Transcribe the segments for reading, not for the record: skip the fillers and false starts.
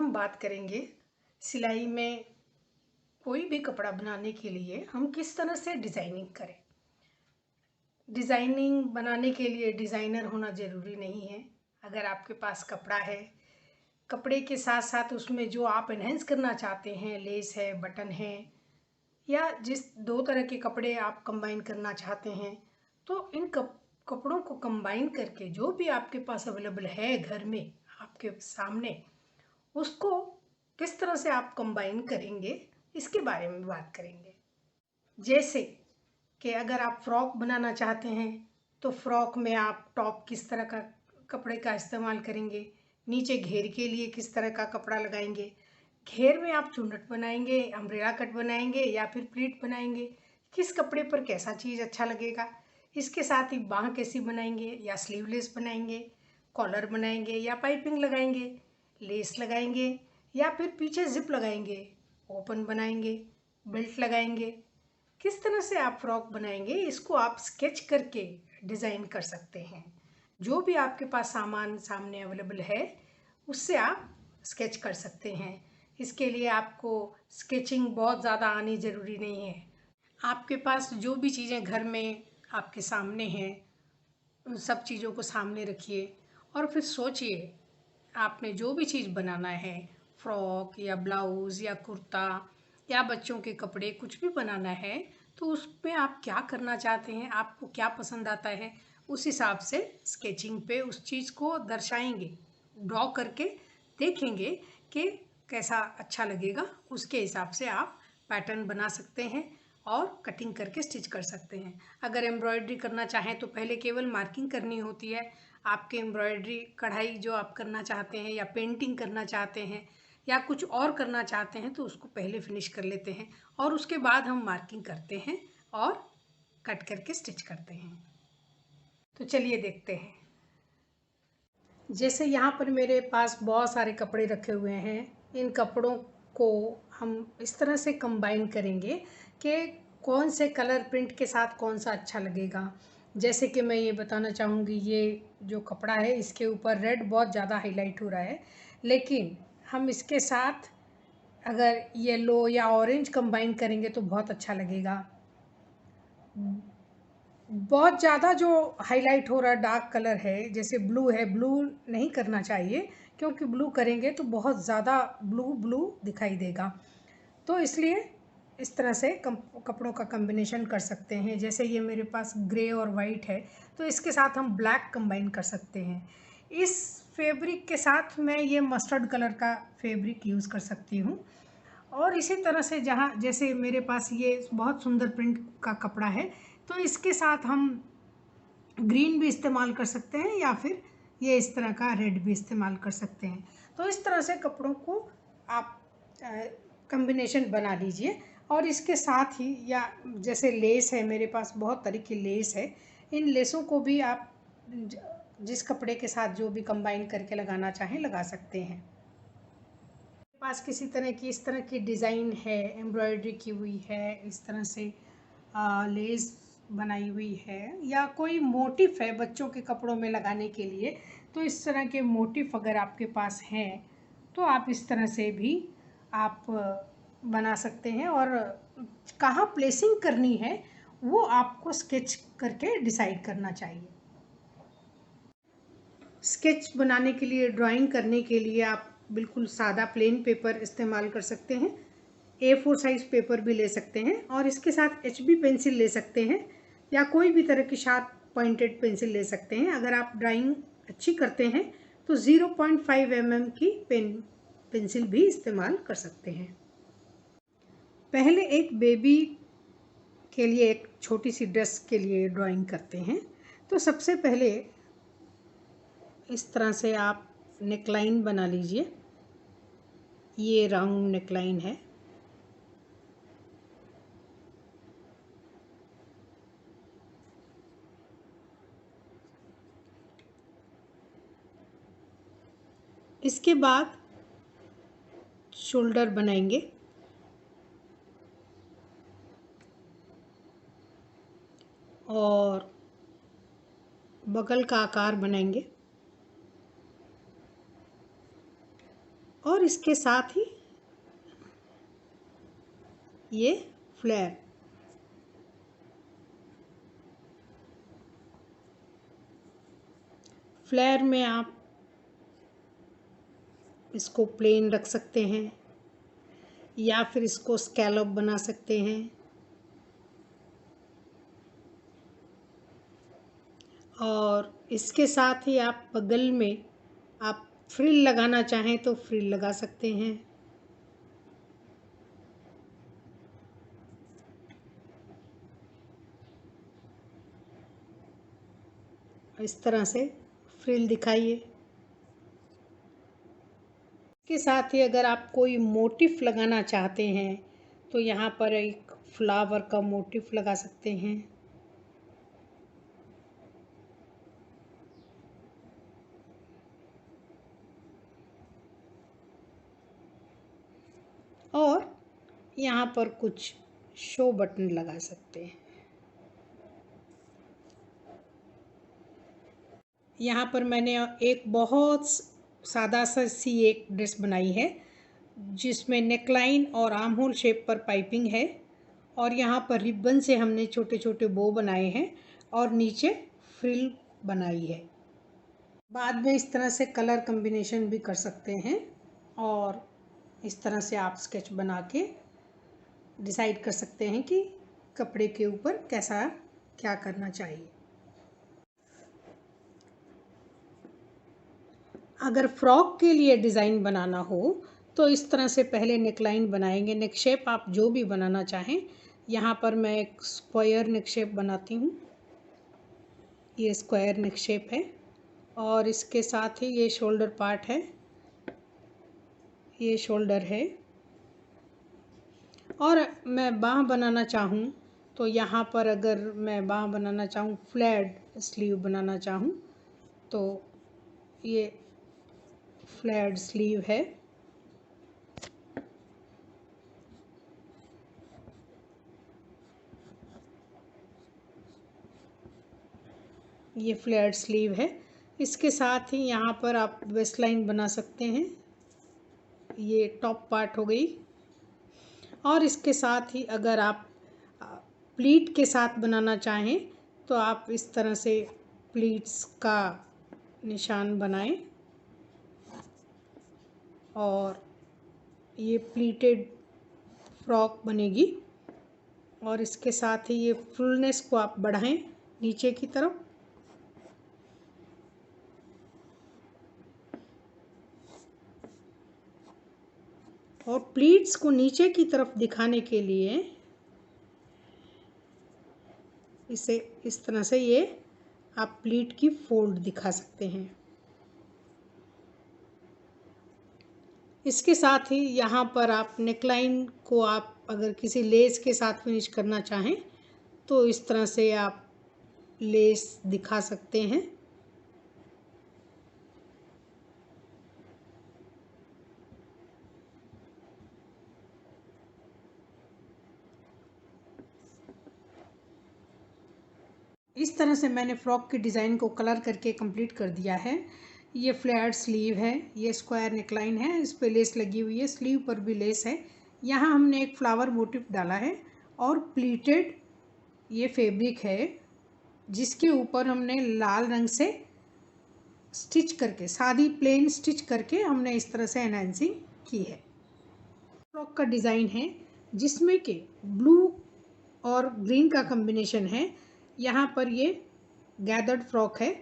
हम बात करेंगे सिलाई में कोई भी कपड़ा बनाने के लिए हम किस तरह से डिज़ाइनिंग करें। डिज़ाइनिंग बनाने के लिए डिज़ाइनर होना ज़रूरी नहीं है। अगर आपके पास कपड़ा है, कपड़े के साथ साथ उसमें जो आप एनहेंस करना चाहते हैं, लेस है, बटन है, या जिस दो तरह के कपड़े आप कंबाइन करना चाहते हैं, तो इन कपड़ों को कंबाइन करके जो भी आपके पास अवेलेबल है घर में आपके सामने, उसको किस तरह से आप कंबाइन करेंगे, इसके बारे में बात करेंगे। जैसे कि अगर आप फ्रॉक बनाना चाहते हैं तो फ्रॉक में आप टॉप किस तरह का कपड़े का इस्तेमाल करेंगे, नीचे घेर के लिए किस तरह का कपड़ा लगाएंगे, घेर में आप चुन्नट बनाएंगे, अम्ब्रेला कट बनाएंगे या फिर प्लीट बनाएंगे, किस कपड़े पर कैसा चीज़ अच्छा लगेगा। इसके साथ ही बाँह कैसी बनाएंगे या स्लीवलेस बनाएंगे, कॉलर बनाएंगे या पाइपिंग लगाएंगे, लेस लगाएंगे या फिर पीछे जिप लगाएंगे, ओपन बनाएंगे, बेल्ट लगाएंगे, किस तरह से आप फ्रॉक बनाएंगे, इसको आप स्केच करके डिज़ाइन कर सकते हैं। जो भी आपके पास सामान सामने अवेलेबल है उससे आप स्केच कर सकते हैं। इसके लिए आपको स्केचिंग बहुत ज़्यादा आनी ज़रूरी नहीं है। आपके पास जो भी चीज़ें घर में आपके सामने हैं उन सब चीज़ों को सामने रखिए और फिर सोचिए आपने जो भी चीज़ बनाना है, फ्रॉक या ब्लाउज़ या कुर्ता या बच्चों के कपड़े, कुछ भी बनाना है तो उसमें आप क्या करना चाहते हैं, आपको क्या पसंद आता है, उस हिसाब से स्केचिंग पे उस चीज़ को दर्शाएंगे, ड्रॉ करके देखेंगे कि कैसा अच्छा लगेगा। उसके हिसाब से आप पैटर्न बना सकते हैं और कटिंग करके स्टिच कर सकते हैं। अगर एम्ब्रॉयडरी करना चाहें तो पहले केवल मार्किंग करनी होती है। आपके एम्ब्रॉयडरी कढ़ाई जो आप करना चाहते हैं या पेंटिंग करना चाहते हैं या कुछ और करना चाहते हैं तो उसको पहले फिनिश कर लेते हैं और उसके बाद हम मार्किंग करते हैं और कट करके स्टिच करते हैं। तो चलिए देखते हैं। जैसे यहाँ पर मेरे पास बहुत सारे कपड़े रखे हुए हैं, इन कपड़ों को हम इस तरह से कंबाइन करेंगे कि कौन से कलर प्रिंट के साथ कौन सा अच्छा लगेगा। जैसे कि मैं ये बताना चाहूँगी, ये जो कपड़ा है इसके ऊपर रेड बहुत ज़्यादा हाईलाइट हो रहा है, लेकिन हम इसके साथ अगर येलो या ऑरेंज कंबाइन करेंगे तो बहुत अच्छा लगेगा। बहुत ज़्यादा जो हाईलाइट हो रहा डार्क कलर है, जैसे ब्लू है, ब्लू नहीं करना चाहिए क्योंकि ब्लू करेंगे तो बहुत ज़्यादा ब्लू ब्लू दिखाई देगा। तो इसलिए इस तरह से कपड़ों का कॉम्बिनेशन कर सकते हैं। जैसे ये मेरे पास ग्रे और वाइट है तो इसके साथ हम ब्लैक कंबाइन कर सकते हैं। इस फैब्रिक के साथ मैं ये मस्टर्ड कलर का फैब्रिक यूज़ कर सकती हूँ। और इसी तरह से जहाँ जैसे मेरे पास ये बहुत सुंदर प्रिंट का कपड़ा है तो इसके साथ हम ग्रीन भी इस्तेमाल कर सकते हैं या फिर ये इस तरह का रेड भी इस्तेमाल कर सकते हैं। तो इस तरह से कपड़ों को आप कॉम्बिनेशन बना लीजिए। और इसके साथ ही या जैसे लेस है, मेरे पास बहुत तरह की लेस है, इन लेसों को भी आप जिस कपड़े के साथ जो भी कंबाइन करके लगाना चाहें लगा सकते हैं। पास किसी तरह की इस तरह की डिज़ाइन है, एम्ब्रॉयडरी की हुई है, इस तरह से लेस बनाई हुई है या कोई मोटिफ है बच्चों के कपड़ों में लगाने के लिए, तो इस तरह के मोटिफ अगर आपके पास हैं तो आप इस तरह से भी आप बना सकते हैं। और कहाँ प्लेसिंग करनी है वो आपको स्केच करके डिसाइड करना चाहिए। स्केच बनाने के लिए, ड्राइंग करने के लिए आप बिल्कुल सादा प्लेन पेपर इस्तेमाल कर सकते हैं। A4 साइज़ पेपर भी ले सकते हैं और इसके साथ HB पेंसिल ले सकते हैं या कोई भी तरह की शार्प पॉइंटेड पेंसिल ले सकते हैं। अगर आप ड्राइंग अच्छी करते हैं तो 0.5 mm की पेंसिल भी इस्तेमाल कर सकते हैं। पहले एक बेबी के लिए, एक छोटी सी ड्रेस के लिए ड्राइंग करते हैं। तो सबसे पहले इस तरह से आप नेकलाइन बना लीजिए। ये राउंड नेकलाइन है। इसके बाद शोल्डर बनाएंगे और बगल का आकार बनाएंगे। और इसके साथ ही ये फ्लेयर। फ्लेयर में आप इसको प्लेन रख सकते हैं या फिर इसको स्कैलप बना सकते हैं, और इसके साथ ही आप बगल में आप फ्रिल लगाना चाहें तो फ्रिल लगा सकते हैं। इस तरह से फ्रिल दिखाइए। इसके साथ ही अगर आप कोई मोटिफ लगाना चाहते हैं तो यहाँ पर एक फ्लावर का मोटिफ लगा सकते हैं। और यहाँ पर कुछ शो बटन लगा सकते हैं। यहाँ पर मैंने एक बहुत सादा सी एक ड्रेस बनाई है जिसमें नेकलाइन और आर्म होल शेप पर पाइपिंग है, और यहाँ पर रिबन से हमने छोटे छोटे बो बनाए हैं और नीचे फ्रिल बनाई है। बाद में इस तरह से कलर कॉम्बिनेशन भी कर सकते हैं और इस तरह से आप स्केच बना के डिसाइड कर सकते हैं कि कपड़े के ऊपर कैसा क्या करना चाहिए। अगर फ्रॉक के लिए डिज़ाइन बनाना हो तो इस तरह से पहले नेकलाइन बनाएंगे। नेक शेप आप जो भी बनाना चाहें। यहाँ पर मैं एक स्क्वायर नेक शेप बनाती हूँ। ये स्क्वायर नेक शेप है और इसके साथ ही ये शोल्डर पार्ट है, ये शोल्डर है। और मैं बाँह बनाना चाहूँ तो यहाँ पर अगर मैं बाँह बनाना चाहूँ, फ्लैट स्लीव बनाना चाहूँ तो ये फ्लैट स्लीव है। ये फ्लैट स्लीव है। इसके साथ ही यहाँ पर आप वेस्ट लाइन बना सकते हैं। ये टॉप पार्ट हो गई। और इसके साथ ही अगर आप प्लीट के साथ बनाना चाहें तो आप इस तरह से प्लीट्स का निशान बनाएं और ये प्लीटेड फ्रॉक बनेगी। और इसके साथ ही ये फुलनेस को आप बढ़ाएं नीचे की तरफ। और प्लीट्स को नीचे की तरफ दिखाने के लिए इसे इस तरह से ये आप प्लीट की फोल्ड दिखा सकते हैं। इसके साथ ही यहाँ पर आप नेकलाइन को आप अगर किसी लेस के साथ फिनिश करना चाहें तो इस तरह से आप लेस दिखा सकते हैं। इस तरह से मैंने फ्रॉक के डिज़ाइन को कलर करके कंप्लीट कर दिया है। ये फ्लैट स्लीव है, ये स्क्वायर नेकलाइन है, इस पे लेस लगी हुई है, स्लीव पर भी लेस है। यहाँ हमने एक फ्लावर मोटिफ डाला है और प्लीटेड ये फैब्रिक है जिसके ऊपर हमने लाल रंग से स्टिच करके, सादी प्लेन स्टिच करके हमने इस तरह से एनहांसिंग की है। फ्रॉक का डिज़ाइन है जिसमें कि ब्लू और ग्रीन का कॉम्बिनेशन है। यहाँ पर ये गैदर्ड फ्रॉक है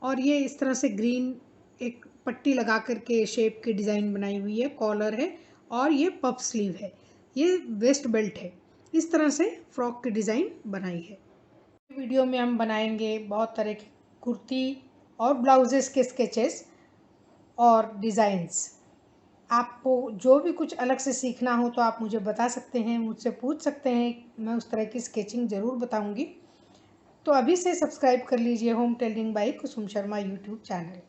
और ये इस तरह से ग्रीन एक पट्टी लगा करके शेप की डिज़ाइन बनाई हुई है, कॉलर है और ये पफ स्लीव है, ये वेस्ट बेल्ट है। इस तरह से फ्रॉक की डिज़ाइन बनाई है। वीडियो में हम बनाएंगे बहुत तरह की कुर्ती और ब्लाउजेस के स्केचेस और डिज़ाइंस। आपको जो भी कुछ अलग से सीखना हो तो आप मुझे बता सकते हैं, मुझसे पूछ सकते हैं, मैं उस तरह की स्केचिंग ज़रूर बताऊंगी। तो अभी से सब्सक्राइब कर लीजिए होम टेलरिंग बाय कुसुम शर्मा यूट्यूब चैनल।